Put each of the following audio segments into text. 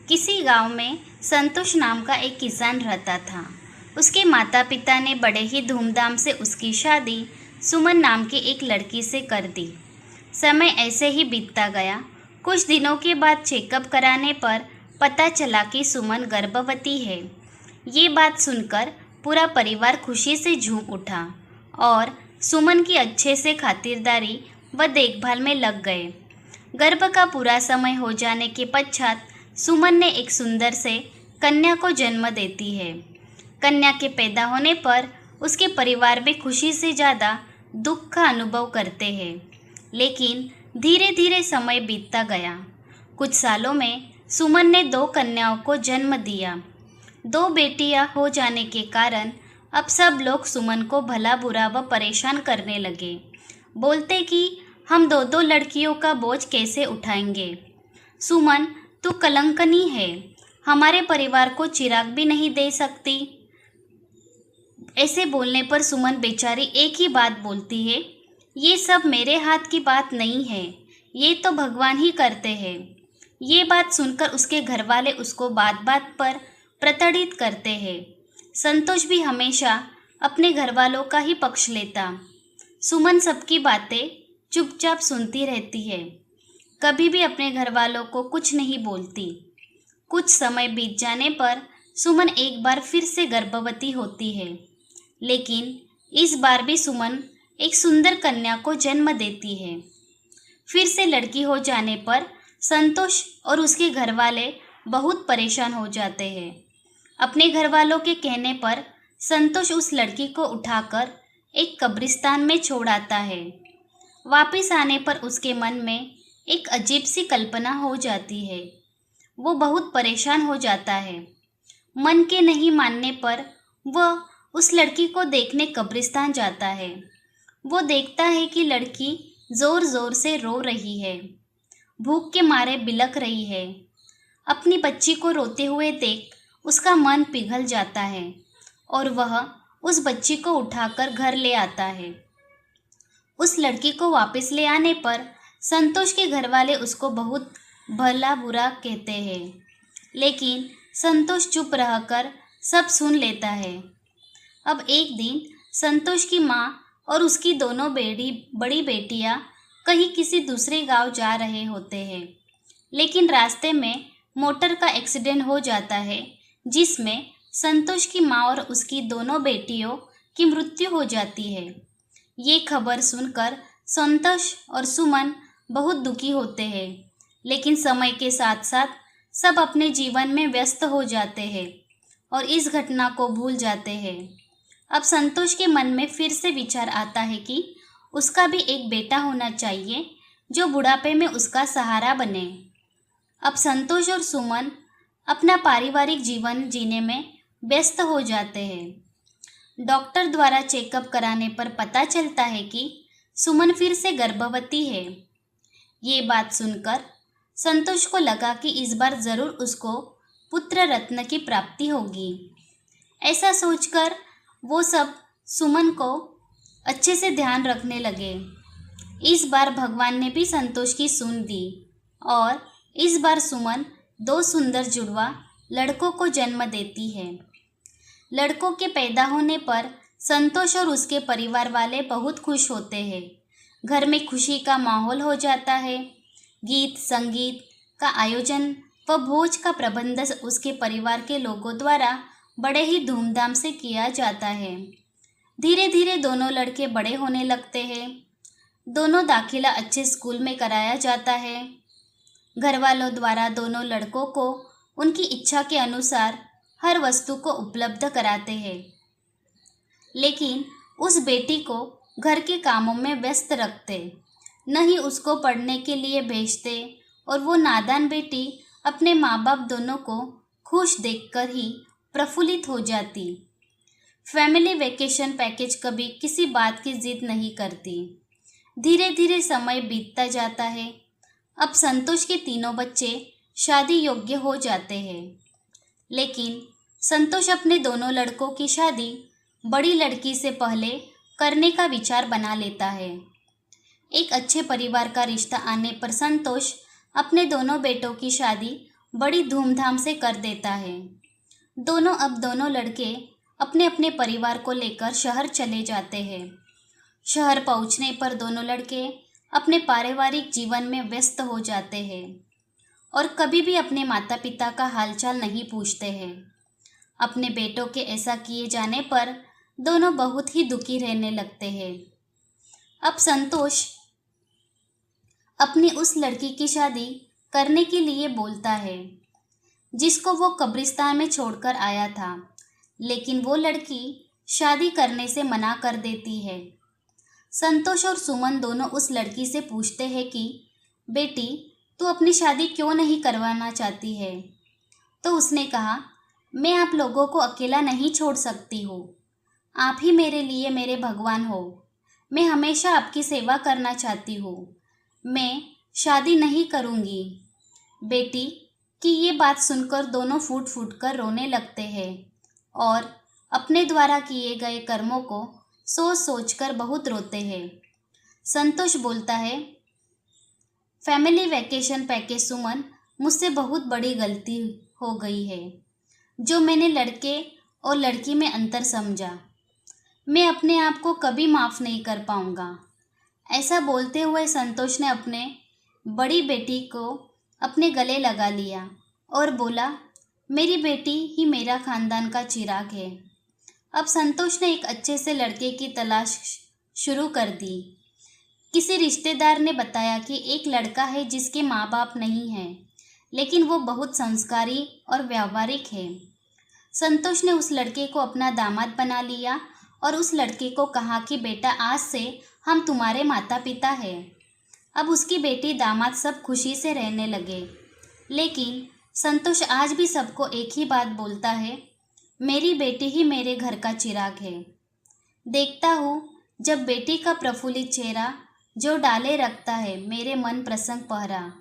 किसी गांव में संतोष नाम का एक किसान रहता था। उसके माता पिता ने बड़े ही धूमधाम से उसकी शादी सुमन नाम की एक लड़की से कर दी। समय ऐसे ही बीतता गया। कुछ दिनों के बाद चेकअप कराने पर पता चला कि सुमन गर्भवती है। ये बात सुनकर पूरा परिवार खुशी से झूम उठा और सुमन की अच्छे से खातिरदारी व देखभाल में लग गए। गर्भ का पूरा समय हो जाने के पश्चात सुमन ने एक सुंदर से कन्या को जन्म देती है। कन्या के पैदा होने पर उसके परिवार में खुशी से ज़्यादा दुख का अनुभव करते हैं। लेकिन धीरे धीरे समय बीतता गया। कुछ सालों में सुमन ने 2 कन्याओं को जन्म दिया। 2 बेटियां हो जाने के कारण अब सब लोग सुमन को भला बुरा व परेशान करने लगे। बोलते कि हम 2 लड़कियों का बोझ कैसे उठाएंगे। सुमन, तू कलंकनी है, हमारे परिवार को चिराग भी नहीं दे सकती। ऐसे बोलने पर सुमन बेचारी एक ही बात बोलती है, ये सब मेरे हाथ की बात नहीं है, ये तो भगवान ही करते हैं। ये बात सुनकर उसके घरवाले उसको बात बात पर प्रताड़ित करते हैं। संतोष भी हमेशा अपने घरवालों का ही पक्ष लेता। सुमन सबकी बातें चुपचाप सुनती रहती है, कभी भी अपने घरवालों को कुछ नहीं बोलती। कुछ समय बीत जाने पर सुमन एक बार फिर से गर्भवती होती है। लेकिन इस बार भी सुमन एक सुंदर कन्या को जन्म देती है। फिर से लड़की हो जाने पर संतोष और उसके घरवाले बहुत परेशान हो जाते हैं। अपने घरवालों के कहने पर संतोष उस लड़की को उठाकर एक कब्रिस्तान में छोड़ आता है। वापस आने पर उसके मन में एक अजीब सी कल्पना हो जाती है। वो बहुत परेशान हो जाता है। मन के नहीं मानने पर वह उस लड़की को देखने कब्रिस्तान जाता है। वो देखता है कि लड़की ज़ोर ज़ोर से रो रही है, भूख के मारे बिलख रही है। अपनी बच्ची को रोते हुए देख उसका मन पिघल जाता है और वह उस बच्ची को उठाकर घर ले आता है। उस लड़की को वापस ले आने पर संतोष के घरवाले उसको बहुत भला बुरा कहते हैं, लेकिन संतोष चुप रहकर सब सुन लेता है। अब एक दिन संतोष की माँ और उसकी दोनों बड़ी बेटियाँ कहीं किसी दूसरे गांव जा रहे होते हैं। लेकिन रास्ते में मोटर का एक्सीडेंट हो जाता है, जिसमें संतोष की माँ और उसकी दोनों बेटियों की मृत्यु हो जाती है। ये खबर सुनकर संतोष और सुमन बहुत दुखी होते हैं, लेकिन समय के साथ साथ सब अपने जीवन में व्यस्त हो जाते हैं और इस घटना को भूल जाते हैं। अब संतोष के मन में फिर से विचार आता है कि उसका भी एक बेटा होना चाहिए जो बुढ़ापे में उसका सहारा बने। अब संतोष और सुमन अपना पारिवारिक जीवन जीने में व्यस्त हो जाते हैं। डॉक्टर द्वारा चेकअप कराने पर पता चलता है कि सुमन फिर से गर्भवती है। ये बात सुनकर संतोष को लगा कि इस बार ज़रूर उसको पुत्र रत्न की प्राप्ति होगी। ऐसा सोचकर वो सब सुमन को अच्छे से ध्यान रखने लगे। इस बार भगवान ने भी संतोष की सुन दी और इस बार सुमन 2 सुंदर जुड़वा लड़कों को जन्म देती है। लड़कों के पैदा होने पर संतोष और उसके परिवार वाले बहुत खुश होते हैं। घर में खुशी का माहौल हो जाता है। गीत संगीत का आयोजन व भोज का प्रबंध उसके परिवार के लोगों द्वारा बड़े ही धूमधाम से किया जाता है। धीरे धीरे दोनों लड़के बड़े होने लगते हैं। दोनों दाखिला अच्छे स्कूल में कराया जाता है। घर वालों द्वारा दोनों लड़कों को उनकी इच्छा के अनुसार हर वस्तु को उपलब्ध कराते हैं, लेकिन उस बेटी को घर के कामों में व्यस्त रखते, न ही उसको पढ़ने के लिए भेजते और वो नादान बेटी अपने माँ बाप दोनों को खुश देखकर ही प्रफुल्लित हो जाती। फैमिली वेकेशन पैकेज कभी किसी बात की जिद नहीं करती। धीरे धीरे समय बीतता जाता है। अब संतोष के तीनों बच्चे शादी योग्य हो जाते हैं, लेकिन संतोष अपने दोनों लड़कों की शादी बड़ी लड़की से पहले करने का विचार बना लेता है। एक अच्छे परिवार का रिश्ता आने पर संतोष अपने दोनों बेटों की शादी बड़ी धूमधाम से कर देता है। दोनों लड़के अपने अपने परिवार को लेकर शहर चले जाते हैं। शहर पहुंचने पर दोनों लड़के अपने पारिवारिक जीवन में व्यस्त हो जाते हैं और कभी भी अपने माता पिता का हालचाल नहीं पूछते हैं। अपने बेटों के ऐसा किए जाने पर दोनों बहुत ही दुखी रहने लगते हैं। अब संतोष अपनी उस लड़की की शादी करने के लिए बोलता है जिसको वो कब्रिस्तान में छोड़कर आया था, लेकिन वो लड़की शादी करने से मना कर देती है। संतोष और सुमन दोनों उस लड़की से पूछते हैं कि बेटी, तू अपनी शादी क्यों नहीं करवाना चाहती है? तो उसने कहा, मैं आप लोगों को अकेला नहीं छोड़ सकती हूँ। आप ही मेरे लिए मेरे भगवान हो। मैं हमेशा आपकी सेवा करना चाहती हूँ। मैं शादी नहीं करूँगी। बेटी की ये बात सुनकर दोनों फूट फूट कर रोने लगते हैं और अपने द्वारा किए गए कर्मों को सोच सोच कर बहुत रोते हैं। संतोष बोलता है, फैमिली वैकेशन पैकेज सुमन, मुझसे बहुत बड़ी गलती हो गई है जो मैंने लड़के और लड़की में अंतर समझा। मैं अपने आप को कभी माफ़ नहीं कर पाऊँगा। ऐसा बोलते हुए संतोष ने अपने बड़ी बेटी को अपने गले लगा लिया और बोला, मेरी बेटी ही मेरा खानदान का चिराग है। अब संतोष ने एक अच्छे से लड़के की तलाश शुरू कर दी। किसी रिश्तेदार ने बताया कि एक लड़का है जिसके माँ बाप नहीं हैं, लेकिन वो बहुत संस्कारी और व्यावहारिक है। संतोष ने उस लड़के को अपना दामाद बना लिया और उस लड़के को कहा कि बेटा, आज से हम तुम्हारे माता पिता हैं। अब उसकी बेटी दामाद सब खुशी से रहने लगे, लेकिन संतोष आज भी सबको एक ही बात बोलता है, मेरी बेटी ही मेरे घर का चिराग है। देखता हूँ जब बेटी का प्रफुल्लित चेहरा जो डाले रखता है, मेरे मन प्रसन्न पहरा।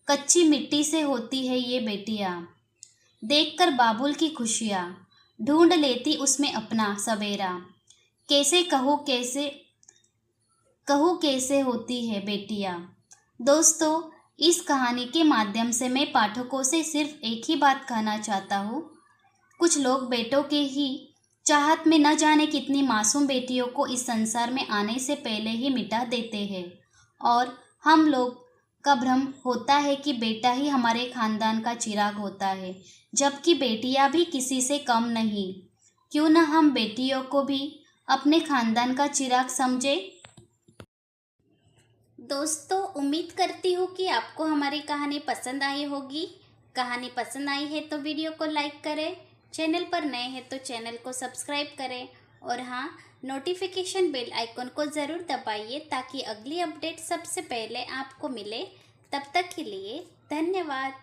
कच्ची मिट्टी से होती है ये बेटियाँ, देखकर बाबुल की खुशियाँ, ढूंढ लेती उसमें अपना सवेरा। कैसे कहूँ कैसे होती है बेटियाँ। दोस्तों, इस कहानी के माध्यम से मैं पाठकों से सिर्फ एक ही बात कहना चाहता हूँ, कुछ लोग बेटों के ही चाहत में न जाने कितनी मासूम बेटियों को इस संसार में आने से पहले ही मिटा देते हैं और हम लोग का भ्रम होता है कि बेटा ही हमारे खानदान का चिराग होता है, जबकि बेटियां भी किसी से कम नहीं। क्यों न हम बेटियों को भी अपने खानदान का चिराग समझे। दोस्तों, उम्मीद करती हूँ कि आपको हमारी कहानी पसंद आई होगी। कहानी पसंद आई है तो वीडियो को लाइक करें, चैनल पर नए हैं तो चैनल को सब्सक्राइब करें और हाँ, नोटिफिकेशन बेल आइकन को ज़रूर दबाइए ताकि अगली अपडेट सबसे पहले आपको मिले। तब तक के लिए धन्यवाद।